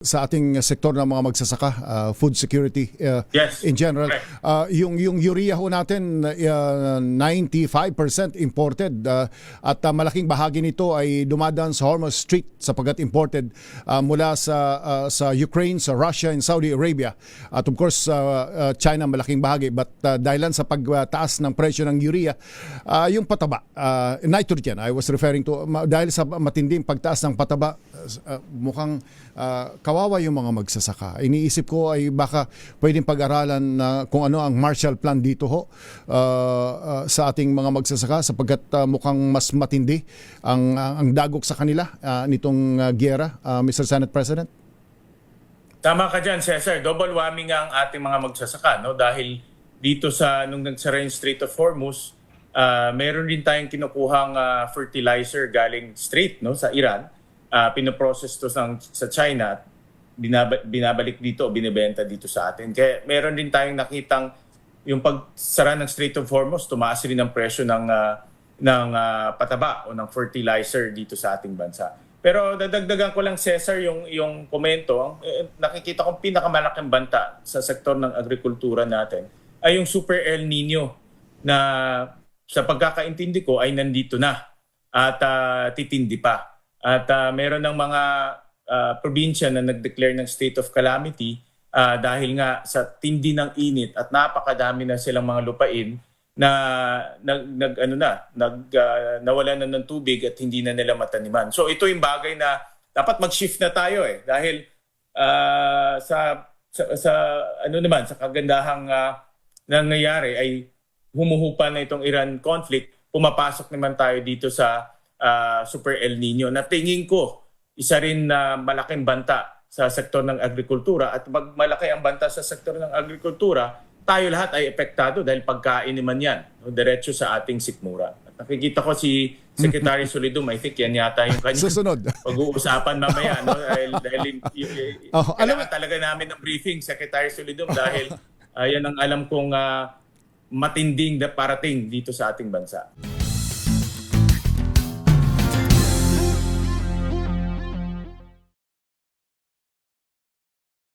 Sa ating sektor ng mga magsasaka, food security Yes, in general. correct. Yung urea ho natin, 95% imported at malaking bahagi nito ay dumadaan sa Hormuz Strait sapagkat imported mula sa Ukraine, sa Russia, and Saudi Arabia. At of course, China malaking bahagi. But dahilan sa pagtaas ng presyo ng urea, yung pataba, nitrogen, I was referring to, dahil sa matinding pagtaas ng pataba, mukhang kawawa yung mga magsasaka. Iniisip ko ay baka pwedeng pag-aralan na kung ano ang Marshall Plan dito ho sa ating mga magsasaka sapagkat mukhang mas matindi ang dagok sa kanila nitong giyera, Mr. Senate President. Tama ka dyan, Cesar. Double whammy nga ang ating mga magsasaka, no? Dahil dito nung nagsara yung Strait of Hormuz, meron din tayong kinukuhang fertilizer galing strait, no, sa Iran. Pinoprocess to sa China, binabalik dito, binibenta dito sa atin. Kaya meron din tayong nakitang yung pagsara ng Strait of Hormuz, tumaas rin ang presyo ng pataba o ng fertilizer dito sa ating bansa. Pero dadagdagan ko lang, Cesar, yung komento. Nakikita kong pinakamalaking banta sa sektor ng agrikultura natin ay yung Super El Nino na sa pagkakaintindi ko ay nandito na at titindi pa. At meron ng mga probinsya na nag-declare ng state of calamity dahil nga sa tindi ng init at napakadami na silang mga lupain na nawalan na ng tubig at hindi na nila mataniman. So ito yung bagay na dapat mag-shift na tayo dahil sa kagandahang nangyayari ay humuhupa na itong Iran conflict, pumapasok naman tayo dito sa Super El Nino na tingin ko isa rin na malaking banta sa sektor ng agrikultura at pag malaki ang banta sa sektor ng agrikultura, tayo lahat ay epektado dahil pagkain naman yan, diretso sa ating sikmura. At nakikita ko si Secretary Solidum, I think yan yata yung kanyang Susunod. pag-uusapan mamaya. No? Dahil kailangan talaga namin ng briefing, Secretary Solidum, dahil yan ang alam kong matinding parating dito sa ating bansa.